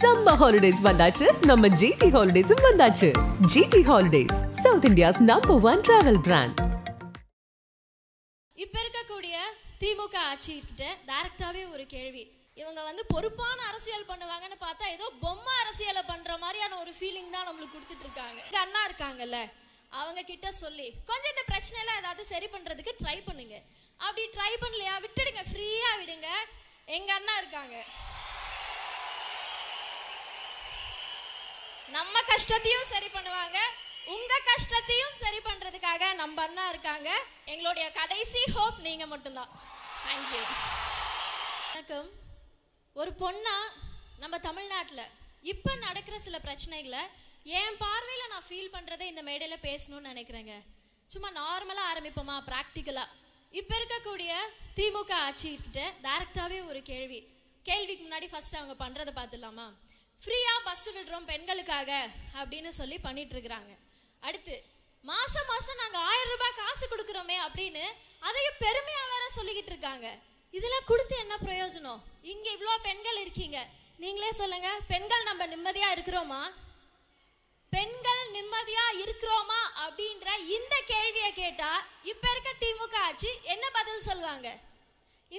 Summer holidays வந்தாச்சு நம்ம GT Holidays வந்தாச்சு. GT Holidays, South India's #1 travel brand. இப்ப இருக்கக்கூடிய திமுக ஆட்சி கிட்ட டைரக்டாவே ஒரு கேள்வி. இவங்க பொறுப்பான அரசியல் பண்ணுவாங்கன்னு பார்த்தா ஏதோ பொம்மை அரசியலை பண்ற மாதிரியான ஒரு ஃபீலிங் தான் நம்மளுக்கு கொடுத்துட்டு இருக்காங்க. எங்க அண்ணா இருக்காங்கல்ல, அவங்க கிட்ட சொல்லி கொஞ்சம் இந்த பிரச்சனைலாம் ஏதாவது சரி பண்றதுக்கு ட்ரை பண்ணுங்க. அப்படி ட்ரை பண்ணலையா விட்டுடுங்க, ஃப்ரீயா விடுங்க. எங்க அண்ணா இருக்காங்க, நம்ம கஷ்டத்தையும் சரி பண்ணுவாங்க, உங்க கஷ்டத்தையும் சரி பண்றதுக்காக நம்ம அண்ணா இருக்காங்க. எங்களுடைய கடைசி ஹோப் நீங்க மட்டும்தான். தேங்க்யூ. வணக்கம். ஒரு பொண்ணா நம்ம தமிழ்நாட்டில் இப்போ நடக்கிற சில பிரச்சனைகளை என் பார்வையில் நான் ஃபீல் பண்ணுறதை இந்த மேடையில் பேசணும்னு நினைக்கிறேங்க. சும்மா நார்மலாக ஆரம்பிப்போமா, ப்ராக்டிக்கலாக. இப்போ இருக்கக்கூடிய திமுக ஆட்சிக்கிட்ட டைரக்டாகவே ஒரு கேள்விக்கு முன்னாடி ஃபர்ஸ்ட் அவங்க பண்ணுறதை பார்த்துடலாமா? ஃப்ரீயாக பஸ் விடுறோம் பெண்களுக்காக அப்படின்னு சொல்லி பண்ணிட்டு இருக்கிறாங்க. அடுத்து மாதம் நாங்கள் 1000 ரூபாய் காசு கொடுக்குறோமே அப்படின்னு அதையும் பெருமையாக வேற சொல்லிக்கிட்டு இருக்காங்க. இதெல்லாம் கொடுத்து என்ன பிரயோஜனம்? இங்கே இவ்வளோ பெண்கள் இருக்கீங்க, நீங்களே சொல்லுங்க, பெண்கள் நம்ம நிம்மதியாக இருக்கிறோமா? பெண்கள் நிம்மதியா இருக்கிறோமா அப்படின்ற இந்த கேள்வியை கேட்டா இப்ப இருக்க திமுக ஆட்சி என்ன பதில் சொல்லுவாங்க?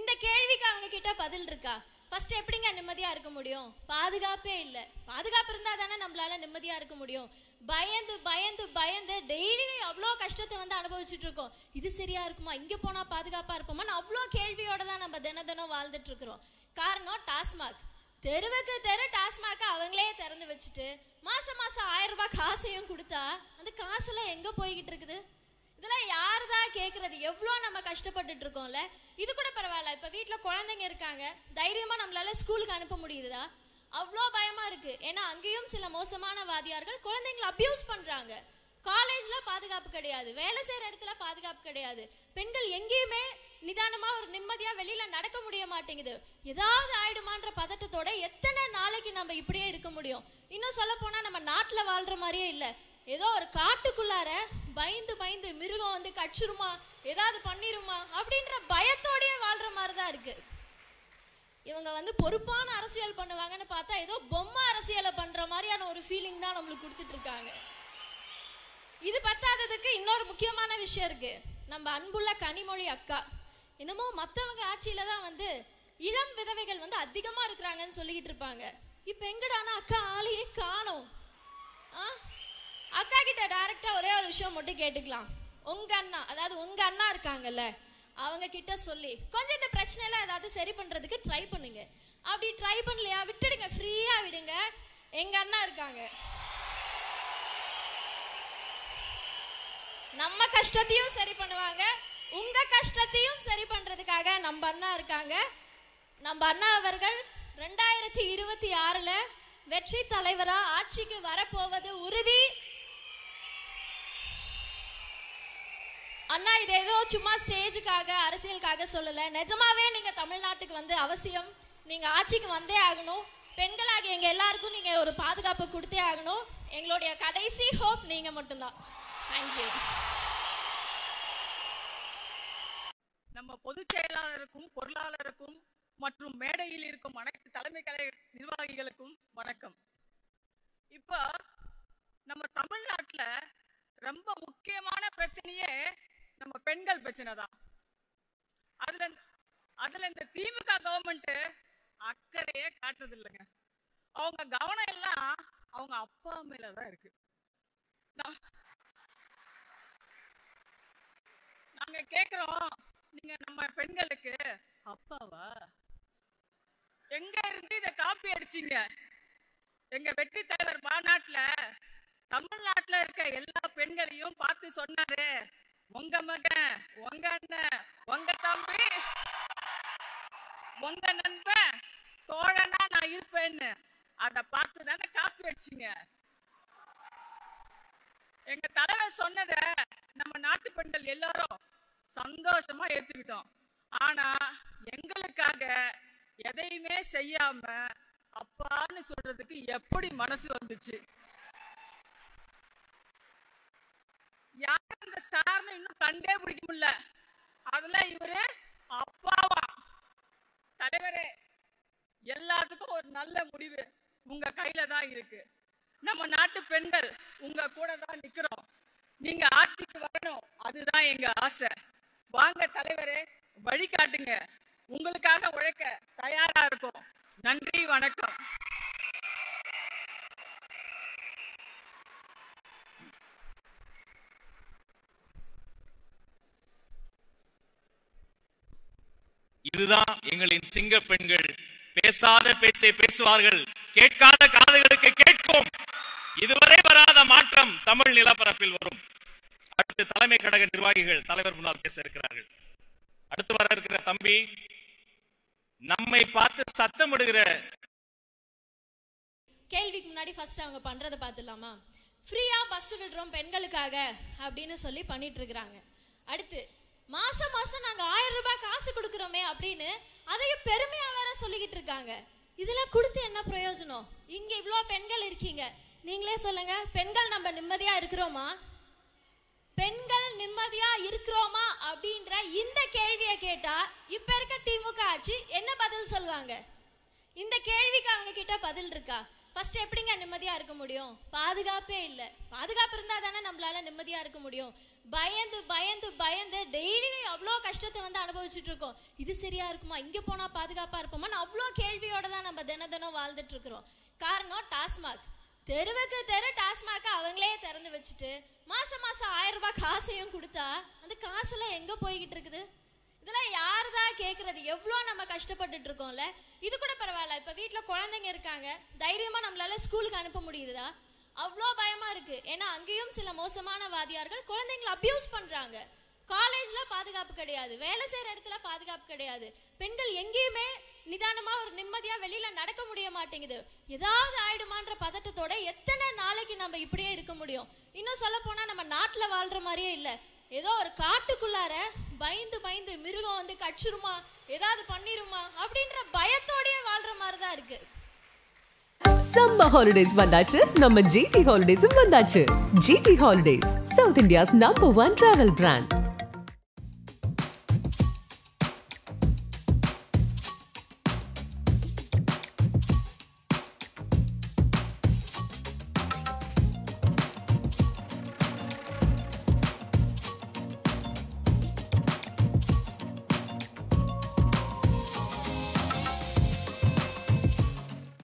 இந்த கேள்விக்கு அவங்க கிட்ட பதில் இருக்கா? ஃபர்ஸ்ட் எப்படிங்க நிம்மதியா இருக்க முடியும்? பாதுகாப்பே இல்லை. பாதுகாப்பு இருந்தா தானே நம்மளால நிம்மதியா இருக்க முடியும். பயந்து பயந்து பயந்து டெய்லி அவ்வளோ கஷ்டத்தை அனுபவிச்சுட்டு இருக்கோம். இது சரியா இருக்குமா, இங்க போனா பாதுகாப்பா இருப்போமான்னு அவ்வளோ கேள்வியோட தான் நம்ம தினம் வாழ்ந்துட்டு இருக்கிறோம். காரணம் டாஸ்மாக். தெருவுக்கு தெரு டாஸ்மாக் அவங்களே திறந்து வச்சுட்டு மாசம் 1000 ரூபாய் காசையும் கொடுத்தா அந்த காசெல்லாம் எங்க போய்கிட்டு இருக்குது? இதெல்லாம் யாருதான் கேட்கறது? எவ்வளோ நம்ம கஷ்டப்பட்டுட்டு இருக்கோம்ல. இது கூட பரவாயில்ல, இப்போ வீட்டில் குழந்தைங்க இருக்காங்க, தைரியமாக நம்மளால ஸ்கூலுக்கு அனுப்ப முடியுதா? அவ்வளோ பயமா இருக்கு. ஏன்னா அங்கேயும் சில மோசமான வாதியார்கள் குழந்தைங்களை அபியூஸ் பண்றாங்க. காலேஜ்ல பாதுகாப்பு கிடையாது, வேலை செய்யற இடத்துல பாதுகாப்பு கிடையாது. பெண்கள் எங்கேயுமே நிதானமா ஒரு நிம்மதியா வெளியில நடக்க முடிய மாட்டேங்குது. ஏதாவது ஆயிடுமான்ற பதட்டத்தோட எத்தனை நாளைக்கு நம்ம இப்படியே இருக்க முடியும்? இன்னும் சொல்ல போனா நம்ம நாட்டுல வாழ்ற மாதிரியே இல்ல, ஏதோ ஒரு காட்டுக்குள்ளார பயந்து பயந்து மிருகம் கடிச்சிருமா, ஏதாவது பண்ணிருமா அப்படின்ற பயத்தோடயே வாழ்ற மாதிரிதான் இருக்கு. இவங்க பொறுப்பான அரசியல் பண்ணுவாங்கன்னு பார்த்தா ஏதோ பொம்மை அரசியலை பண்ற மாதிரியான ஒரு ஃபீலிங் தான் நம்மளுக்கு கொடுத்துட்டு இருக்காங்க. இது பத்தாததுக்கு இன்னொரு முக்கியமான விஷயம் இருக்கு. நம்ம அன்புள்ள கனிமொழி அக்கா என்னமோ மற்றவங்க ஆட்சியில தான் இளம் விதவைகள் அதிகமா இருக்கிறாங்கன்னு சொல்லிக்கிட்டு இருப்பாங்க. இப்ப எங்கடானா அக்கா ஆளையே காணோம். அக்கா கிட்ட டைரக்டா ஒரே ஒரு விஷயம் மட்டும் கேட்டுக்கலாம். உங்க அண்ணா, அதாவது உங்க அண்ணா இருக்காங்கல்ல, அவங்க கிட்ட சொல்லி கொஞ்சம் இந்த பிரச்சனைலாம் ஏதாவது சரி பண்றதுக்கு ட்ரை பண்ணுங்க. அப்படி ட்ரை பண்ணலையா விட்டுடுங்க, ஃப்ரீயா விடுங்க. எங்க அண்ணா இருக்காங்க, நம்ம கஷ்டத்தையும் சரி பண்ணுவாங்க, உங்க கஷ்டத்தையும் சரி பண்றதுக்காக நம்ம அண்ணா இருக்காங்க. நம்ம அண்ணா அவர்கள் 2026ல வெற்றி தலைவரா ஆட்சிக்கு வரப்போவது உறுதி. அண்ணா இது ஏதோ சும்மா ஸ்டேஜுக்காக அரசியலுக்காக சொல்லல, நிஜமாவே நீங்க தமிழ்நாட்டுக்கு அவசியம். நீங்க ஆட்சிக்கு வந்தே ஆகணும். பெண்களாகி எங்க எல்லாருக்கும் நீங்க ஒரு பாதுகாப்பு கொடுத்தே ஆகணும். எங்களுடைய கடைசி ஹோப் நீங்க மட்டும்தான். தேங்க்யூ. நம்ம பொதுச் செயலாளருக்கும் பொருளாளருக்கும் மற்றும் மேடையில் இருக்கும் அனைத்து தலைமை கலை நிர்வாகிகளுக்கும் வணக்கம். இப்போ நம்ம தமிழ்நாட்டில் ரொம்ப முக்கியமான பிரச்சனையே நம்ம பெண்கள் பிரச்சனை தான். அதில் இந்த திமுக கவர்மெண்ட்டு அக்கறையே காட்டுறது இல்லைங்க. அவங்க கவனம் எல்லாம் அவங்க அப்பா மேல தான் இருக்கு. நாங்க கேட்குறோம், நீங்க நம்ம பெண்களுக்கு அப்பாவா? எங்க இருந்து இதை காப்பி அடிச்சீங்க? எங்க வெற்றி தலைவர் மாநாட்டுல தமிழ்நாட்டுல இருக்க எல்லா பெண்களையும் பார்த்து சொன்னாரு, உங்க மகன், உங்க அண்ணன், உங்க தம்பி, உங்க நண்பன், தோழனா நான் இருப்பேன்னு. அதை பார்த்து தானே காப்பி அடிச்சீங்க. எங்க தலைவர் சொன்னதை நம்ம நாட்டு பெண்கள் எல்லாரும் சந்தோஷமா ஏத்துக்கிட்டோம். ஆனா எங்களுக்காக எதையுமே செய்யாம அப்பான்னு சொல்றதுக்கு எப்படி மனசு வந்துச்சு? யாரும் இந்த சார்னு இன்னும் கண்டே பிடிக்க முடியல. அதுல இவரு அப்பாவா? தலைவரே, எல்லாத்துக்கும் ஒரு நல்ல முடிவு உங்க கையில தான் இருக்கு. நம்ம நாட்டு பெண்கள் உங்க கூட தான் நிக்கிறோம். நீங்க ஆட்சிக்கு வரணும், அதுதான் எங்க ஆசை. வாங்க தலைவரே, வழிகாட்டுங்க. உங்களுக்காக உழைக்க தயாரா இருக்கும். நன்றி, வணக்கம். இதுதான் எங்களின் சிங்க பெண்கள். பேசாத பேச்சை பேசுவார்கள், கேட்காத காதுகளுக்கு கேட்கும். இதுவரை வராத மாற்றம் தமிழ் நிலப்பரப்பில் வரும். அடுத்து தலைமை கழக நிர்வாகிகள் தலைவர் முன்னால் பேச இருக்கிறார்கள். அடுத்து வர இருக்கிற தம்பி நம்மை பார்த்து சத்தமிடுகிற கேள்விக்கு முன்னாடி ஃபர்ஸ்ட் அவங்க பண்றதை பார்த்துடலாமா? ஃப்ரீயா பஸ் விடுறோம் பெண்களுக்காக அப்படின்னு சொல்லி பண்ணிட்டு இருக்கிறாங்க. அடுத்து மாசம் மாசம் நாங்க 1000 ரூபாய் காசு கொடுக்குறோமே அப்படின்னு அதையும் பெருமையா வேற சொல்லிக்கிட்டு இருக்காங்க. இதெல்லாம் கொடுத்து என்ன பிரயோஜனம்? இங்க இவ்வளோ பெண்கள் இருக்கீங்க, நீங்களே சொல்லுங்க, பெண்கள் நம்ம நிம்மதியா இருக்கிறோமா? பெண்கள் நிம்மதியா இருக்கிறோமா அப்படின்ற இந்த கேள்வியை கேட்டா இப்ப இருக்க திமுக ஆட்சி என்ன பதில் சொல்லுவாங்க? இந்த கேள்விக்கு அவங்க கிட்ட பதில் இருக்கா? ஃபர்ஸ்ட் எப்படிங்க நிம்மதியா இருக்க முடியும்? பாதுகாப்பே இல்லை. பாதுகாப்பு இருந்தா தானே நம்மளால நிம்மதியா இருக்க முடியும். பயந்து பயந்து பயந்து டெய்லி அவ்வளோ கஷ்டத்தை வந்து அனுபவிச்சுட்டு இருக்கோம். இது சரியா இருக்குமா? இங்க போனா பாதுகாப்பா இருப்போமான்னு அவ்வளோ கேள்வியோட தான் நம்ம தினம் வாழ்ந்துட்டு இருக்கிறோம். காரணம் டாஸ்மாக். தெருவுக்கு தெரு டாஸ்மாக் அவங்களே திறந்து வச்சுட்டு மாசம் மாசம் 1000 ரூபாய் காசையும் கொடுத்தா அந்த காசுலாம் எங்க போய்கிட்டு இருக்குது? இதெல்லாம் யாருதான் கேட்கறது? எவ்வளோ நம்ம கஷ்டப்பட்டுட்டு இருக்கோம்ல. இது கூட பரவாயில்ல, இப்போ வீட்டில் குழந்தைங்க இருக்காங்க, தைரியமா நம்மளால ஸ்கூலுக்கு அனுப்ப முடியுதா? அவ்வளோ பயமா இருக்கு. ஏன்னா அங்கேயும் சில மோசமான வாதியார்கள் குழந்தைங்களை அபியூஸ் பண்றாங்க. காலேஜ்ல பாதுகாப்பு கிடையாது, வேலை செய்யற இடத்துல பாதுகாப்பு கிடையாது. பெண்கள் எங்கேயுமே நிதானமா ஒரு நிம்மதியா வெளியில நடக்க முடிய மாட்டேங்குது. ஏதாவது ஆயிடுமான்ற பதட்டத்தோட எத்தனை நாளைக்கு நம்ம இப்படியே இருக்க முடியும்? இன்னும் சொல்ல போனா நம்ம நாட்டுல வாழ்ற மாதிரியே இல்லை. ஏதோ ஒரு காட்டுக்குள்ளார பயந்து பயந்து மிருகம் வந்து கடிச்சிருமா, ஏதாவது பண்ணிருமா அப்படின்ற பயத்தோடயே வாழ்ற மாதிரி தான் இருக்கு. சம்மர் ஹாலிடேஸ் வந்தாச்சு, நம்ம ஜிடி ஹாலிடேஸும் வந்தாச்சு. GT holidays, south India's number 1 travel brand.